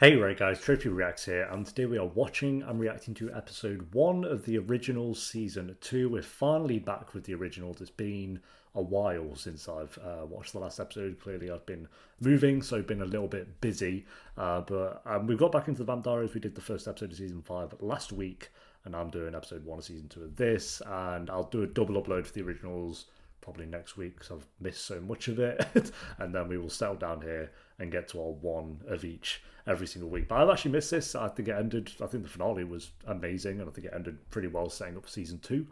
Hey right guys, Trophy Reacts here, and today we are watching and reacting to episode 1 of the originals season 2. We're finally back with the originals. It's been a while since I've watched the last episode. Clearly I've been moving, so been a little bit busy. But we've got back into the Vamp Diaries. We did the first episode of season 5 last week, and I'm doing episode 1 of season 2 of this, and I'll do a double upload for the originals probably next week because I've missed so much of it. And then we will settle down here and get to our one of each every single week. But I've actually missed this. I think the finale was amazing, and I think it ended pretty well setting up for season 2.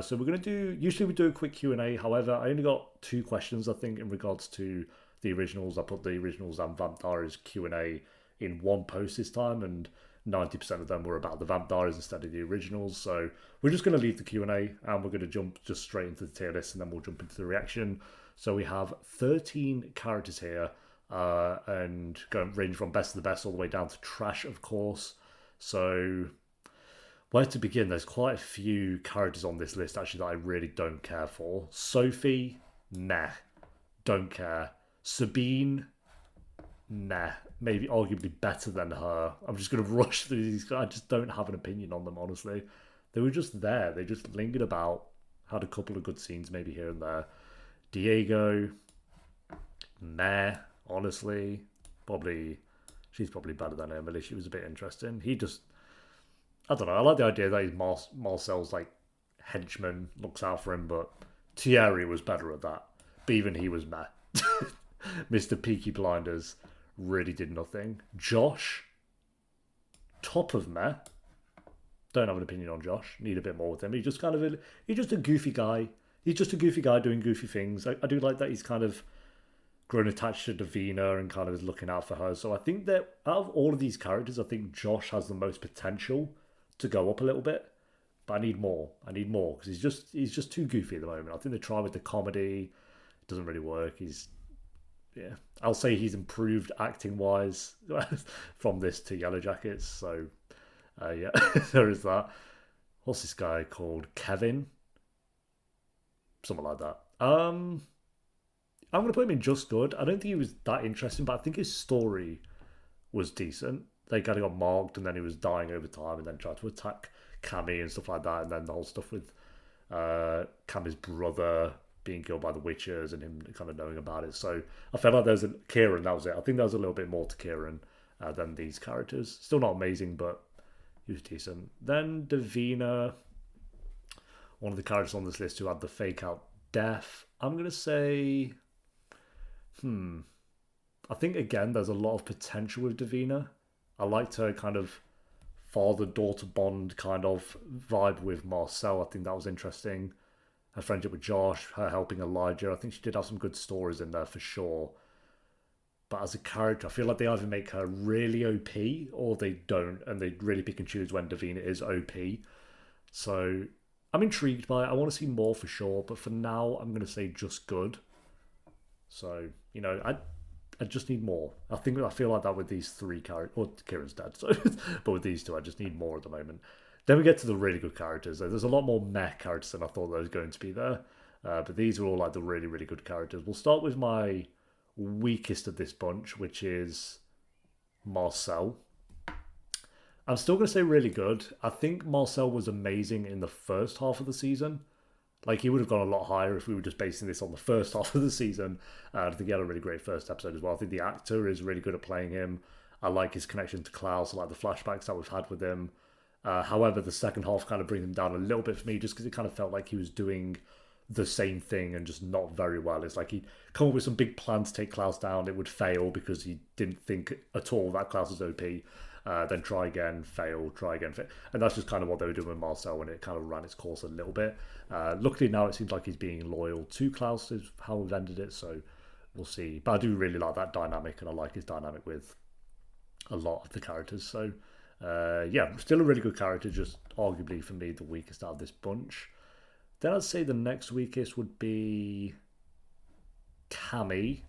So we're going to usually we do a quick Q&A. However, I only got 2 questions, I think, in regards to the originals. I put the originals and Vamp Diaries Q&A in one post this time, and 90% of them were about the Vamp Diaries instead of the originals. So we're just going to leave the Q&A and we're going to jump just straight into the tier list, and then we'll jump into the reaction. So we have 13 characters here, and going range from best of the best all the way down to trash, of course. So where to begin? There's quite a few characters on this list actually that I really don't care for. Sophie, meh, don't care. Sabine, meh, maybe arguably better than her. I'm just going to rush through these. I just don't have an opinion on them, honestly. They were just there. They just lingered about, had a couple of good scenes maybe here and there. Diego, meh, honestly. She's probably better than Emily. She was a bit interesting. I don't know. I like the idea that he's Marcel's like henchman, looks out for him, but Thierry was better at that. But even he was meh. Mr. Peaky Blinders really did nothing. Josh, top of meh. Don't have an opinion on Josh. Need a bit more with him. He's just a goofy guy. He's just a goofy guy doing goofy things. I do like that he's kind of grown attached to Davina and kind of is looking out for her. So I think that out of all of these characters, I think Josh has the most potential to go up a little bit. But I need more. Because he's just too goofy at the moment. I think they try with the comedy. It doesn't really work. Yeah, I'll say he's improved acting wise from this to Yellow Jackets. So yeah, there is that. What's this guy called? Kevin? Something like that. I'm going to put him in just good. I don't think he was that interesting, but I think his story was decent. They kind of got marked, and then he was dying over time, and then tried to attack Cammy and stuff like that, and then the whole stuff with Cammy's brother being killed by the witches and him kind of knowing about it. So I felt like there's Kieran, that was it. I think there was a little bit more to Kieran than these characters. Still not amazing, but he was decent. Then Davina, one of the characters on this list who had the fake out death. I'm going to say, I think again there's a lot of potential with Davina. I liked her kind of father-daughter bond kind of vibe with Marcel. I think that was interesting. Her friendship with Josh, her helping Elijah. I think she did have some good stories in there for sure. But as a character, I feel like they either make her really OP or they don't, and they really pick and choose when Davina is OP. So I'm intrigued by it. I want to see more for sure, but for now, I'm going to say just good. So, I just need more. I feel like that with these 3 characters. Or Kieran's dead, so but with these 2, I just need more at the moment. Then we get to the really good characters. There's a lot more meh characters than I thought there was going to be there. But these are all like the really, really good characters. We'll start with my weakest of this bunch, which is Marcel. I'm still going to say really good. I think Marcel was amazing in the first half of the season. Like, he would have gone a lot higher if we were just basing this on the first half of the season. I think he had a really great first episode as well. I think the actor is really good at playing him. I like his connection to Klaus. I like the flashbacks that we've had with him. However, the second half kind of brings him down a little bit for me, just because it kind of felt like he was doing the same thing and just not very well. It's like he'd come up with some big plan to take Klaus down. It would fail because he didn't think at all that Klaus was OP. Then try again, fail, try again, fail. And that's just kind of what they were doing with Marcel when it kind of ran its course a little bit. Luckily now it seems like he's being loyal to Klaus is how we've ended it, so we'll see. But I do really like that dynamic, and I like his dynamic with a lot of the characters. So yeah, still a really good character, just arguably for me the weakest out of this bunch. Then I'd say the next weakest would be Cammy,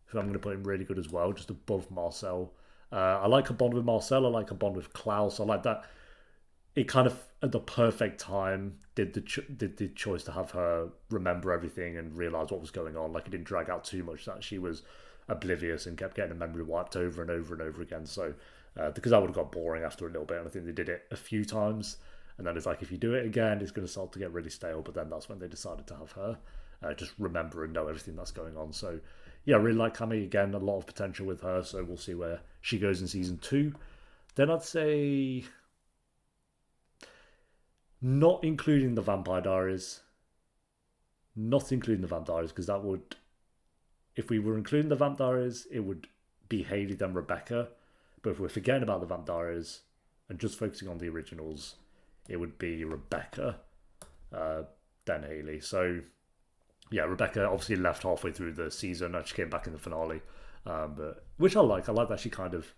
who I'm going to put in really good as well, just above Marcel. I like her bond with Marcel. I like her bond with Klaus. I like that it kind of at the perfect time did the choice to have her remember everything and realize what was going on. Like, it didn't drag out too much. That she was oblivious and kept getting a memory wiped over and over and over again. So because that would have got boring after a little bit, and I think they did it a few times, and then it's like if you do it again, it's going to start to get really stale. But then that's when they decided to have her just remember and know everything that's going on. So yeah, I really like Cammy. Again, a lot of potential with her, so we'll see where she goes in season 2. Then I'd say, not including the Vampire Diaries, because that would, if we were including the Vamp Diaries, it would be Hayley then Rebecca. But if we're forgetting about the Vamp Diaries and just focusing on the originals, it would be Rebecca, then Hayley. So yeah, Rebecca obviously left halfway through the season and she came back in the finale, but which I like. I like that she kind of,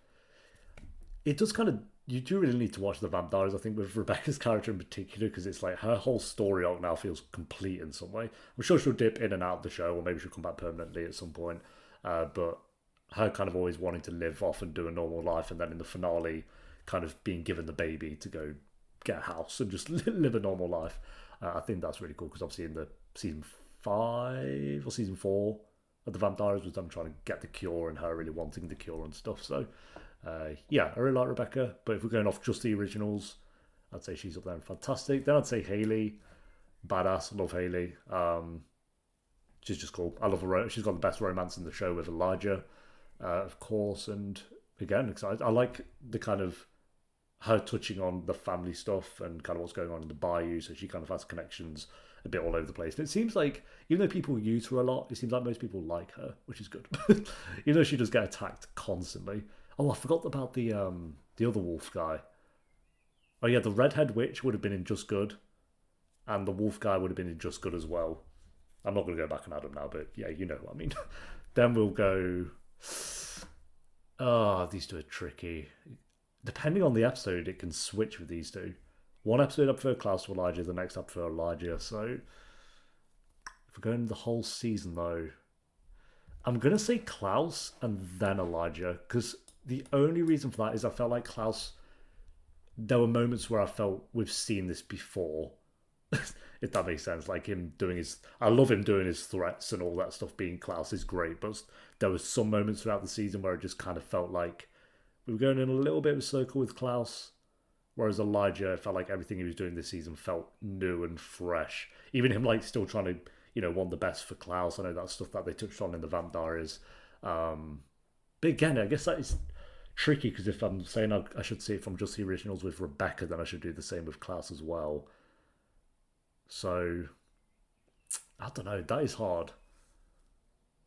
it does kind of, you do really need to watch the Vamp Diaries, I think, with Rebecca's character in particular, because it's like her whole story arc now feels complete in some way. I'm sure she'll dip in and out of the show, or maybe she'll come back permanently at some point, but her kind of always wanting to live off and do a normal life, and then in the finale kind of being given the baby to go get a house and just live a normal life. I think that's really cool, because obviously in the season 5 or season 4 of the Vamp Diaries was them trying to get the cure and her really wanting the cure and stuff. So yeah, I really like Rebecca, but if we're going off just the originals, I'd say she's up there and fantastic. Then I'd say Hayley, badass. I love Hayley. She's just cool. I love her. She's got the best romance in the show with Elijah, of course, and again, excited. I like the kind of her touching on the family stuff and kind of what's going on in the bayou, so she kind of has connections a bit all over the place. And it seems like, even though people use her a lot, it seems like most people like her, which is good. Even though she does get attacked constantly. Oh, I forgot about the other wolf guy. Oh yeah, the redhead witch would have been in Just Good, and the wolf guy would have been in Just Good as well. I'm not going to go back and add them now, but yeah, you know what I mean. Then we'll go... these two are tricky. Depending on the episode, it can switch with these two. One episode I prefer Klaus to Elijah, the next I prefer Elijah. So if we're going the whole season though, I'm going to say Klaus and then Elijah, because the only reason for that is I felt like Klaus, there were moments where I felt we've seen this before, if that makes sense. Like him doing his, I love him doing his threats and all that stuff, being Klaus is great, but there was some moments throughout the season where it just kind of felt like we were going in a little bit of a circle with Klaus, whereas Elijah, I felt like everything he was doing this season felt new and fresh. Even him like still trying to, you know, want the best for Klaus. I know that's stuff that they touched on in the Vamp Diaries. But again, I guess that is tricky, because if I'm saying I should see it from just the originals with Rebecca, then I should do the same with Klaus as well. So, I don't know, that is hard.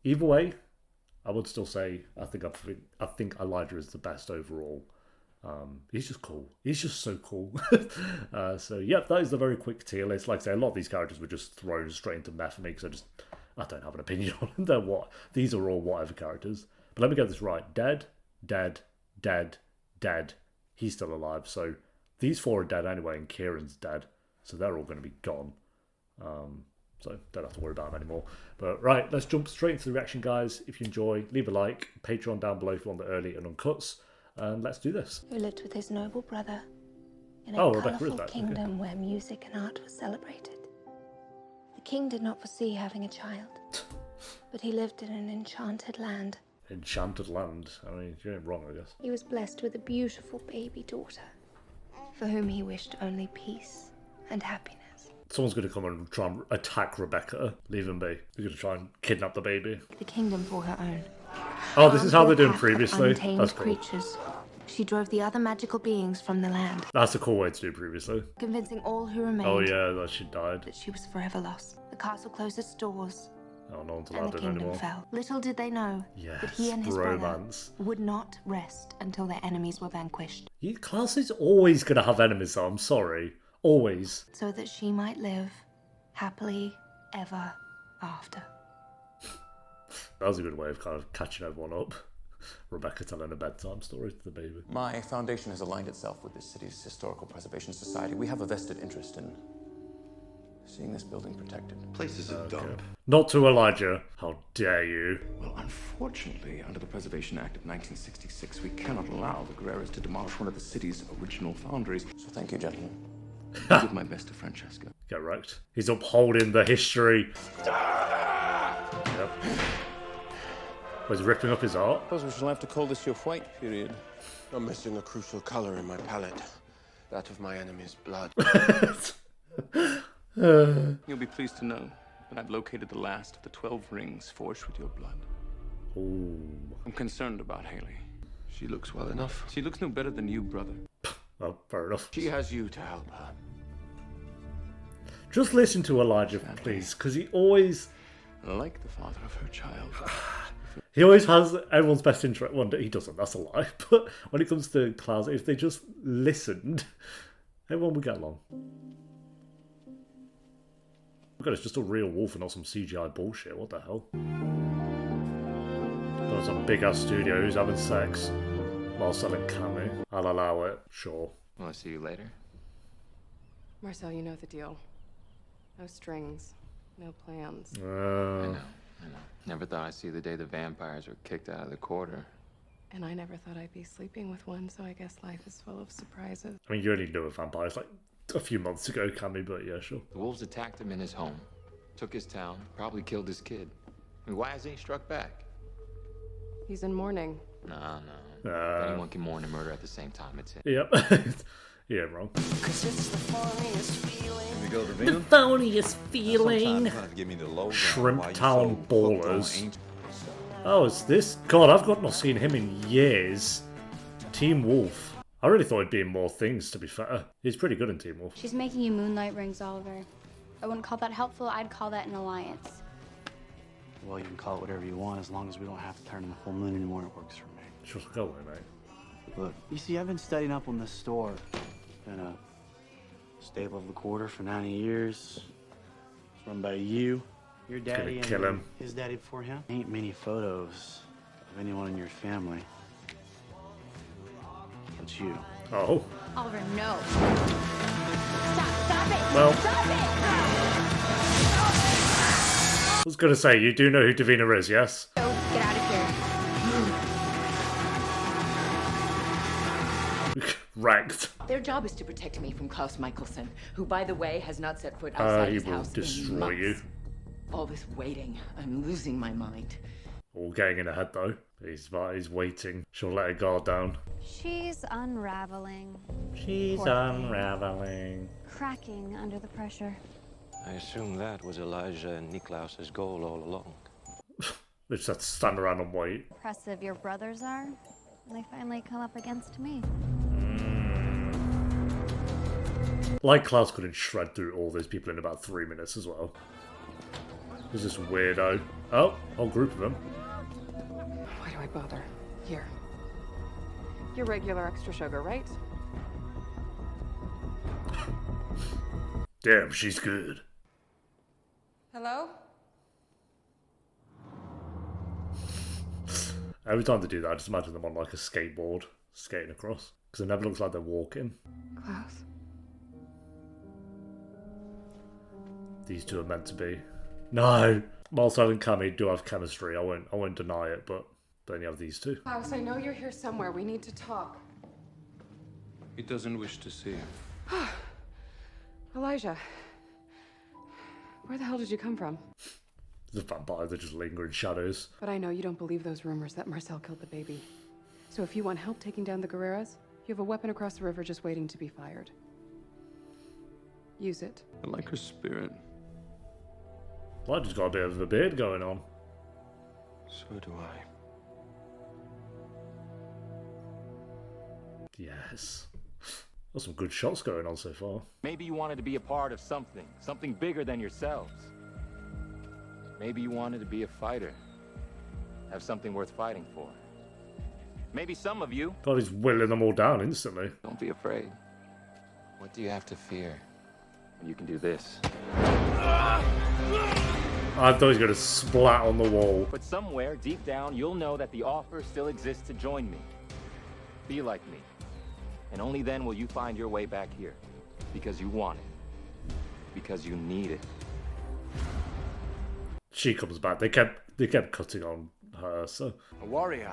Either way, I would still say I think Elijah is the best overall. He's just cool. He's just so cool. So yeah, that is the very quick tier list. Like I say, a lot of these characters were just thrown straight into meh for me, because I don't have an opinion on them. They're what? These are all whatever characters. But let me get this right. Dead, dead, dead, dead. He's still alive. So these 4 are dead anyway, and Kieran's dead. So they're all going to be gone. So don't have to worry about them anymore. But right, let's jump straight into the reaction, guys. If you enjoy, leave a like. Patreon down below if you want the early and uncuts. And let's do this. Who lived with his noble brother in a Rebecca, colourful kingdom where music and art was celebrated. The king did not foresee having a child, but he lived in an enchanted land. Enchanted land? I mean, you ain't wrong, I guess. He was blessed with a beautiful baby daughter, for whom he wished only peace and happiness. Someone's going to come and try and attack Rebecca. Leave him be. They're going to try and kidnap the baby. The kingdom for her own. Oh, this is how they're doing previously. That's cool. Creatures. She drove the other magical beings from the land. That's a cool way to do previously. Convincing all who remained. Oh yeah, that she died. That she was forever lost. The castle closed its doors. Oh, no one's And allowed the in kingdom anymore. fell. Little did they know that he and his bromance. brother would not rest until their enemies were vanquished. Klaus is always going to have enemies, though. I'm sorry. Always. So that she might live happily ever after. That was a good way of kind of catching everyone up. Rebecca telling a bedtime story to the baby. My foundation has aligned itself with this city's Historical Preservation Society. We have a vested interest in seeing this building protected. Place is a dump. Not to Elijah. How dare you? Well, unfortunately, under the Preservation Act of 1966, we cannot allow the Guerreras to demolish one of the city's original foundries. So thank you, gentlemen. I give my best to Francesca. Get wrecked. He's upholding the history. Yep. Was ripping up his art? Suppose we shall have to call this your white period. I'm missing a crucial color in my palette. That of my enemy's blood. You'll be pleased to know that I've located the last of the 12 rings forged with your blood. Ooh. I'm concerned about Hayley. She looks well enough. She looks no better than you, brother. Well, fair enough. She has you to help her. Just listen to Elijah, please, because he always Like the father of her child. has everyone's best interest. Well, he doesn't, that's a lie. But when it comes to Klaus, if they just listened, everyone would get along. Oh God, it's just a real wolf and not some CGI bullshit. What the hell? Got some big ass studio who's having sex while selling camo. I'll allow it, sure. Well, I'll see you later. Marcel, you know the deal. No strings, no plans. I know. Never thought I'd see the day the vampires were kicked out of the quarter. And I never thought I'd be sleeping with one, so I guess life is full of surprises. I mean, you only knew of vampires like a few months ago, Cammy, but yeah, sure. The wolves attacked him in his home, took his town, probably killed his kid. I mean, why hasn't he struck back? He's in mourning. No. If anyone can mourn and murder at the same time, it's him. Yep. Yeah, wrong. Here we go, The phoniest feeling. Give me the lowdown Shrimp why you Town so hooked on Ballers. Angel. Oh, it's this? God, I've not seen him in years. Team Wolf. I really thought he'd be in more things, to be fair. He's pretty good in Team Wolf. She's making you moonlight rings, Oliver. I wouldn't call that helpful, I'd call that an alliance. Well, you can call it whatever you want, as long as we don't have to turn on the full moon anymore, it works for me. Sure, go away, mate. Look, you see, I've been studying up on this store. Been a staple of the quarter for 90 years. It's run by you, your daddy, and kill him. his daddy before him. Ain't many photos of anyone in your family. But you. Oh. Oliver, no. Stop it! Well. Stop it! I was going to say, you do know who Davina is, yes? Oh, get out of here. Wrecked. Their job is to protect me from Klaus Michelson, who, by the way, has not set foot outside He his will house in destroy months. you. All this waiting, I'm losing my mind. All getting in ahead, though. He's waiting. She'll let her guard down. She's unraveling. She's Poor thing. unraveling. Cracking under the pressure. I assume that was Elijah and Niklaus's goal all along. They just have to stand around and wait. Impressive your brothers are. They finally come up against me. Like Klaus couldn't shred through all those people in about 3 minutes as well. Who's this weirdo? Oh, whole group of them. Why do I bother? Here. Your regular extra sugar, right? Damn, she's good. Hello? Every time they do that, I just imagine them on like a skateboard, skating across. Because it never looks like they're walking. Klaus. These two are meant to be. No! Marcel and Cammy do have chemistry, I won't deny it, but then you have these two. Klaus, I know you're here somewhere. We need to talk. He doesn't wish to see you. Elijah. Where the hell did you come from? The vampires, they just linger in shadows. But I know you don't believe those rumors that Marcel killed the baby. So if you want help taking down the Guerreras, you have a weapon across the river just waiting to be fired. Use it. I like her spirit. Elijah's got a bit of a beard going on. So do I. Yes. Got some good shots going on so far. Maybe you wanted to be a part of something bigger than yourselves. Maybe you wanted to be a fighter, have something worth fighting for. Maybe some of you. God, he's whittling them all down instantly. Don't be afraid. What do you have to fear? You can do this. I thought he was going to splat on the wall. But somewhere deep down, you'll know that the offer still exists to join me. Be like me. And only then will you find your way back here. Because you want it. Because you need it. She comes back. They kept cutting on her, so. A warrior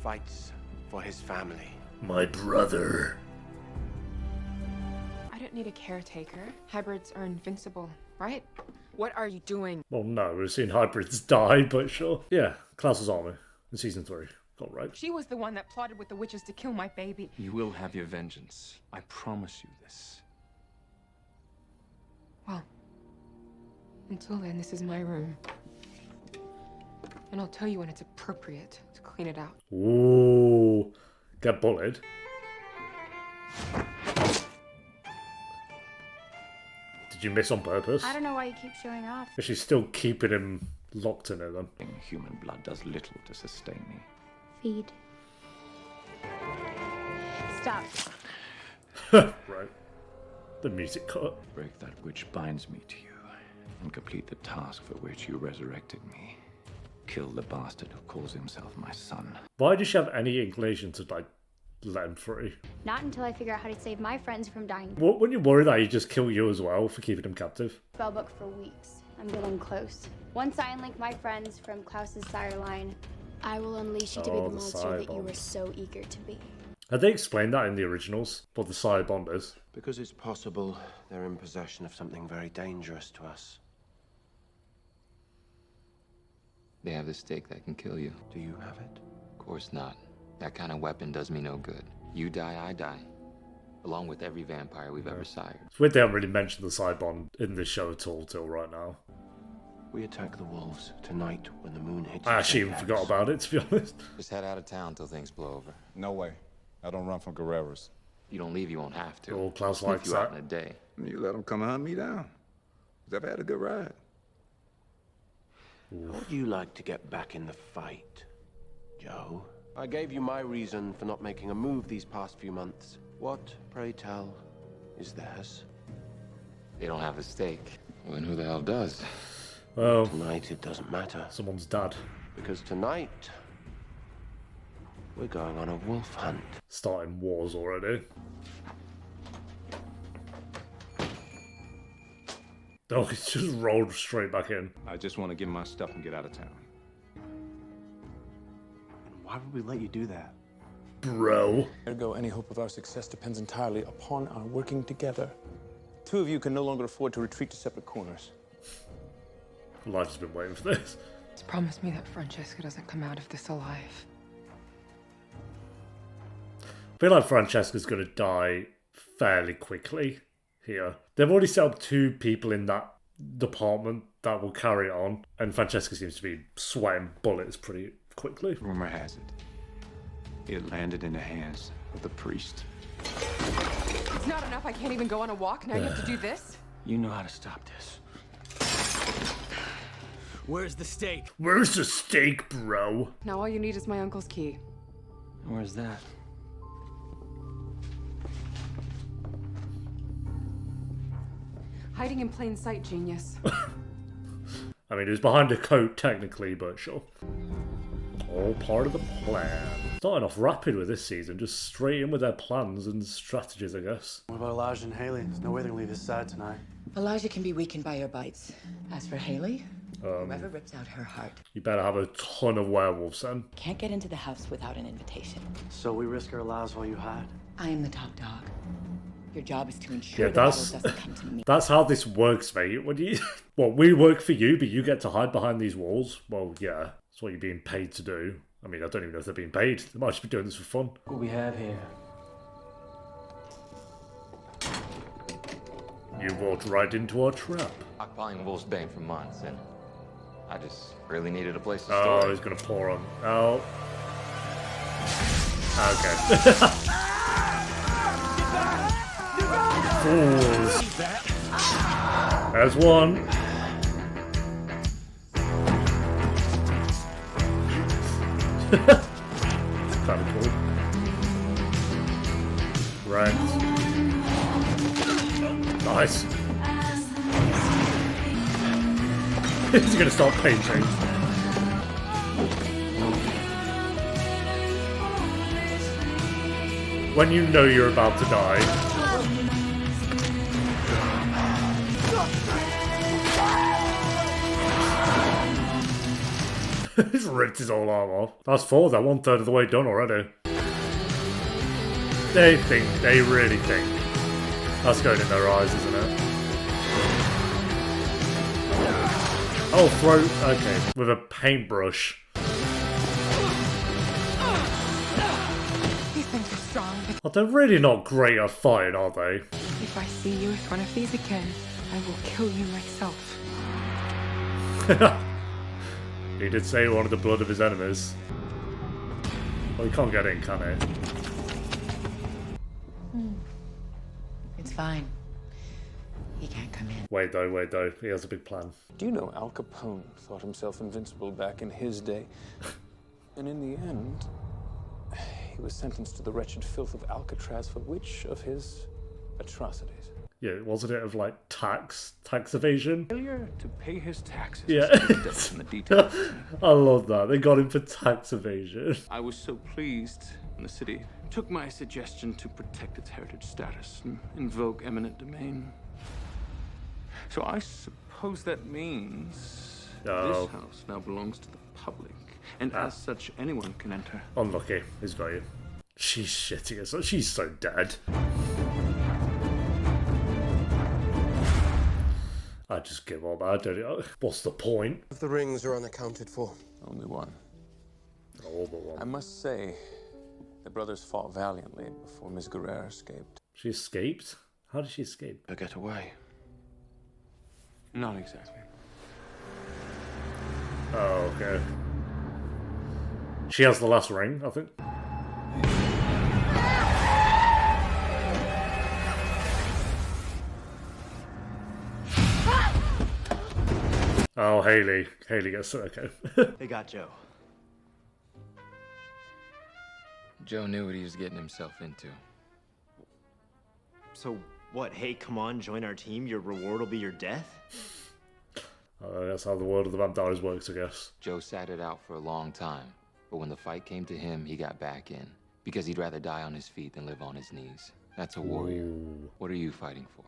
fights for his family. My brother. I don't need a caretaker. Hybrids are invincible, right? What are you doing? Well, no, we've seen hybrids die, but sure. Yeah, Klaus's army. in season 3. Got right. She was the one that plotted with the witches to kill my baby. You will have your vengeance. I promise you this. Well, until then, this is my room. And I'll tell you when it's appropriate to clean it out. Ooh. Get bullied. Did you miss on purpose? I don't know why you keep showing off. But she's still keeping him locked in her then. Human blood does little to sustain me. Feed. Stop. Right. The music cut. Break that which binds me to you, and complete the task for which you resurrected me. Kill the bastard who calls himself my son. Why does she have any inclination to, like, let him free? Not until I figure out how to save my friends from dying. When you worry that he just kill you as well for keeping him captive? Spellbook for weeks. I'm getting close. Once I unlink my friends from Klaus's sire line, I will unleash you to be the monster that you were so eager to be. Had they explained that in the originals? What the sire bond is? Because it's possible they're in possession of something very dangerous to us. They have the stake that can kill you. Do you have it? Of course not. That kind of weapon does me no good. You die, I die. Along with every vampire we've ever sired. It's weird they haven't really mentioned the side bond in this show at all till right now. We attack the wolves tonight when the moon hits. I actually even forgot about it, to be honest. Just head out of town till things blow over. No way. I don't run from guerreros. You don't leave, you won't have to. Oh, Klaus Sniff likes you out that. in a day. You let them come hunt me down. 'Cause I've had a good ride. How would you like to get back in the fight, Joe? I gave you my reason for not making a move these past few months. What, pray tell, is theirs? They don't have a stake. Well, then who the hell does? Well, tonight it doesn't matter. Someone's dad. Because tonight, we're going on a wolf hunt. Starting wars already. Oh, it's just rolled straight back in. I just want to get my stuff and get out of town. And why would we let you do that? Bro. Ergo, any hope of our success depends entirely upon our working together. Two of you can no longer afford to retreat to separate corners. Life's been waiting for this. Just promise me that Francesca doesn't come out of this alive. I feel like Francesca's going to die fairly quickly here. They've already set up 2 people in that department that will carry it on, and Francesca seems to be sweating bullets pretty quickly. Rumor has it landed in the hands of the priest. It's not enough. I can't even go on a walk. Now you have to do this? You know how to stop this. Where's the stake? Where's the stake, bro? Now all you need is my uncle's key. Where's that? Hiding in plain sight, genius. I mean, it was behind a coat, technically, but sure. All part of the plan. Starting off rapid with this season, just straight in with their plans and strategies, I guess. What about Elijah and Hayley? There's no way they're gonna leave his side tonight. Elijah can be weakened by your bites. As for Hayley, whoever rips out her heart. You better have a ton of werewolves then. Can't get into the house without an invitation. So we risk our lives while you hide? I am the top dog. Your job is to ensure Yeah, the battle doesn't come to me. that's how this works, mate. When you, well, we work for you, but you get to hide behind these walls. Well, yeah, that's what you're being paid to do. I mean, I don't even know if they're being paid. They might just be doing this for fun. What we have here. You walked right into our trap. Stockpiling Wolf's Bane for months, and I just really needed a place to Oh, store it. he's gonna pour on. Oh. Okay. Fools. There's one. Kind of cool. Right. Nice. He's gonna start painting. When you know you're about to die. He's ripped his whole arm off. That's 4, they're 1/3 of the way done already. They really think. That's going in their eyes, isn't it? Oh, throat. Okay, with a paintbrush. Oh, they're really not great at fighting, are they? If I see you with one of these again, I will kill you myself. He did say he wanted the blood of his enemies. Well, he can't get in, can he? It's fine. He can't come in. Wait though. He has a big plan. Do you know Al Capone thought himself invincible back in his day? And in the end, he was sentenced to the wretched filth of Alcatraz for which of his atrocities? Yeah, wasn't it of like tax evasion? Failure to pay his taxes. Yeah. In the details. I love that. They got him for tax evasion. I was so pleased when the city took my suggestion to protect its heritage status and invoke eminent domain. So I suppose that means this house now belongs to the public, and as such, anyone can enter. Unlucky. He's got you. She's shitty as well. She's so dead. I just give up. I don't know. What's the point? If the rings are unaccounted for. Only one. All but one. I must say, the brothers fought valiantly before Ms. Guerrero escaped. She escaped? How did she escape? To get away. Not exactly. Oh, okay. She has the last ring, I think. Oh, Hayley. Hayley gets it, okay. They got Joe. Joe knew what he was getting himself into. So what, hey, come on, join our team, your reward will be your death? That's how the world of the vampires works, I guess. Joe sat it out for a long time, but when the fight came to him, he got back in. Because he'd rather die on his feet than live on his knees. That's a warrior. Ooh. What are you fighting for?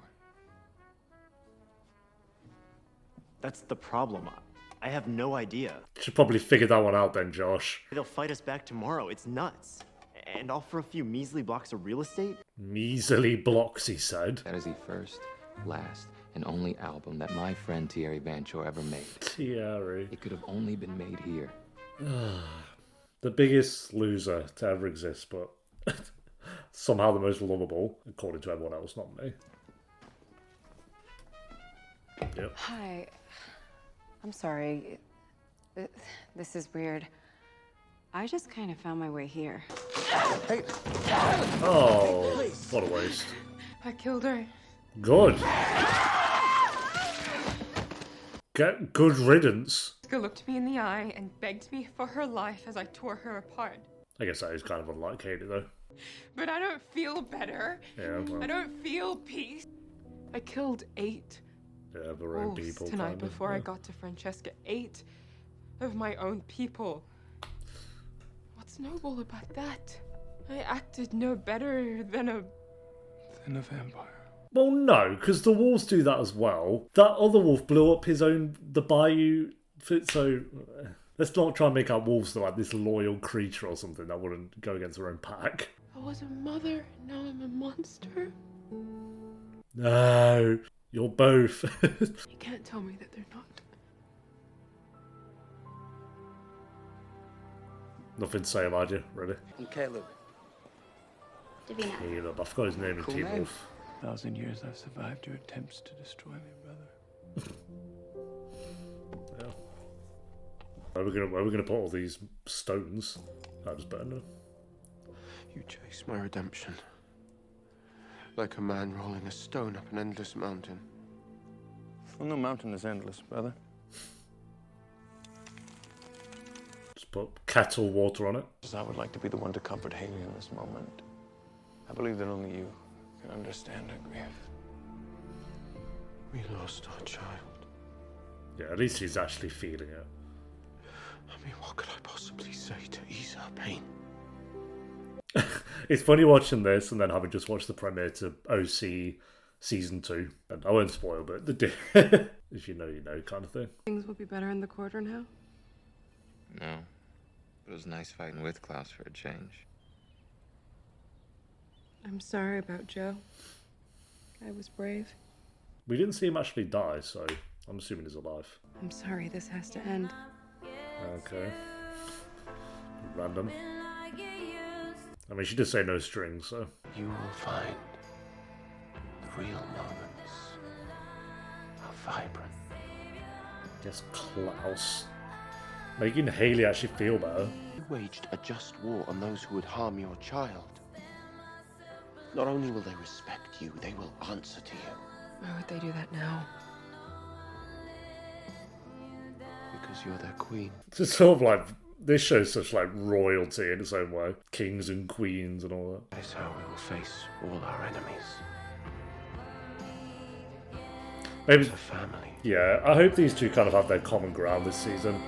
That's the problem. I have no idea. Should probably figure that one out then, Josh. They'll fight us back tomorrow. It's nuts. And all for a few measly blocks of real estate? Measly blocks, he said. That is the first, last, and only album that my friend Thierry Banchor ever made. Thierry. It could have only been made here. The biggest loser to ever exist, but somehow the most lovable, according to everyone else, not me. Yep. Hi. I'm sorry. This is weird. I just kind of found my way here. Hey! Oh, what a waste. I killed her. Good. Get good riddance. She looked me in the eye and begged me for her life as I tore her apart. I guess that is kind of unlike Hayley, though. But I don't feel better. Yeah, well. I don't feel peace. I killed 8 Yeah, their own wolves people. tonight kind of, before yeah. I got to Francesca. 8 of my own people. What's noble about that? I acted no better than a vampire. Well, no, because the wolves do that as well. That other wolf blew up the bayou. So let's not try and make out wolves like this loyal creature or something that wouldn't go against their own pack. I was a mother, now I'm a monster. No, you're both. You can't tell me that they're not. Nothing to say about you, really. I'm Caleb. Davina. Caleb, I forgot his name in Cool Teen name. Wolf. 1,000 years I've survived your attempts to destroy me, brother. Yeah. Where are we gonna put all these stones? I just better know. You chase my redemption. Like a man rolling a stone up an endless mountain. Well, no mountain is endless, brother. Just put kettle water on it. I would like to be the one to comfort Hayley in this moment. I believe that only you can understand her grief. We lost our child. Yeah, at least he's actually feeling it. I mean, what could I possibly say to ease her pain? It's funny watching this and then having just watched the premiere to OC Season 2. And I won't spoil, but if you know kind of thing. Things will be better in the quarter now? No. But it was nice fighting with Klaus for a change. I'm sorry about Joe. I was brave. We didn't see him actually die, so I'm assuming he's alive. I'm sorry this has to end. Okay. Random. I mean, she did say no strings, so. You will find the real moments are vibrant. Yes, Klaus. Making Hayley actually feel better. You waged a just war on those who would harm your child. Not only will they respect you, they will answer to you. Why would they do that now? Because you're their queen. It's sort of like, this shows such like royalty in its own way. Kings and queens and all that. That is how we will face all our enemies. Maybe as a family. Yeah, I hope these two kind of have their common ground this season.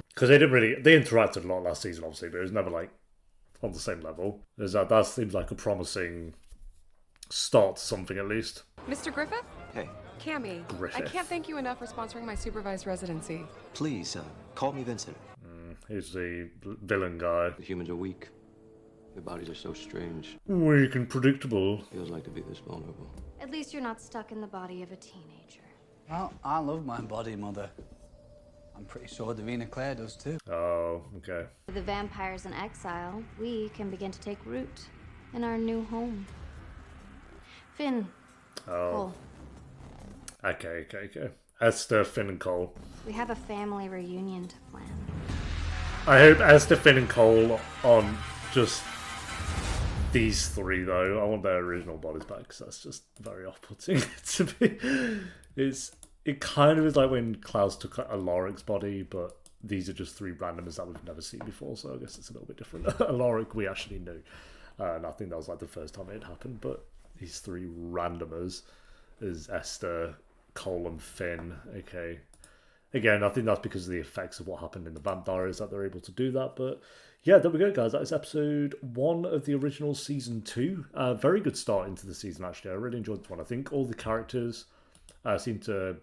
Because they interacted a lot last season, obviously, but it was never like on the same level. That seems like a promising start to something at least. Mr. Griffith? Hey. Cammy, Griffith. I can't thank you enough for sponsoring my supervised residency. Please, call me Vincent. He's the villain guy. The humans are weak. Their bodies are so strange. Weak and predictable. Feels like to be this vulnerable. At least you're not stuck in the body of a teenager. Well, I love my body, Mother. I'm pretty sure Davina Claire does too. Oh, okay. With the vampires in exile, we can begin to take root in our new home. Finn. Oh. Cole. Okay. Esther, Finn, and Cole. We have a family reunion to plan. I hope Esther, Finn, and Cole on just these three, though. I want their original bodies back, because that's just very off-putting to me. It kind of is like when Klaus took Alaric's body, but these are just three randomers that we've never seen before, so I guess it's a little bit different. Alaric we actually knew, and I think that was like the first time it had happened, but these three randomers is Esther, Cole, and Finn. Okay. Again, I think that's because of the effects of what happened in the Vamp Diaries that they're able to do that, but yeah, there we go, guys. That is episode 1 of the original season 2. Very good start into the season, actually. I really enjoyed this one. I think all the characters seem to...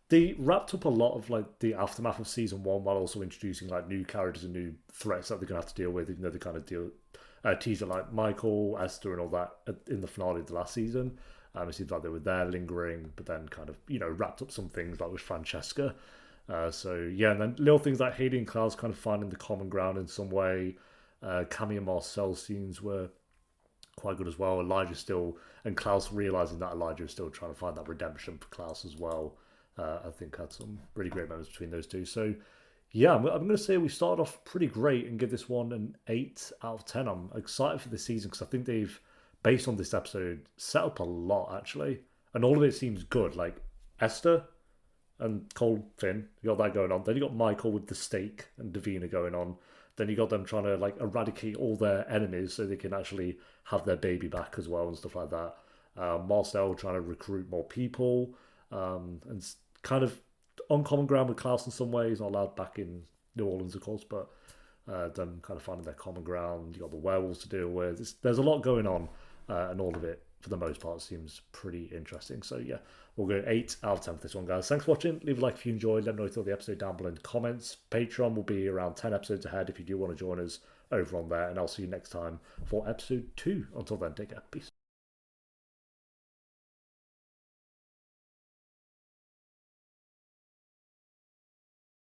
They wrapped up a lot of like the aftermath of season 1 while also introducing like new characters and new threats that they're going to have to deal with, even though they kind of teaser like Michael, Esther, and all that in the finale of the last season. It seems like they were there lingering, but then kind of, wrapped up some things like with Francesca. So yeah, and then little things like Hayley and Klaus kind of finding the common ground in some way. Cammy and Marcel scenes were quite good as well. Elijah still, and Klaus realizing that Elijah is still trying to find that redemption for Klaus as well. I think had some really great moments between those two. So yeah, I'm going to say we started off pretty great and give this one an 8 out of 10. I'm excited for this season because I think they've, based on this episode, set up a lot actually. And all of it seems good. Like Esther and Cole, Finn, you got that going on. Then you got Michael with the stake and Davina going on. Then you got them trying to like eradicate all their enemies so they can actually have their baby back as well and stuff like that. Marcel trying to recruit more people. And kind of on common ground with Klaus in some ways, not allowed back in New Orleans, of course, but them kind of finding their common ground. You got the werewolves to deal with. There's a lot going on, and all of it, for the most part, seems pretty interesting. So yeah, we'll go 8 out of 10 for this one, guys. Thanks for watching. Leave a like if you enjoyed. Let me know if you thought the episode down below in the comments. Patreon will be around 10 episodes ahead if you do want to join us over on there, and I'll see you next time for episode 2. Until then, take care. Peace.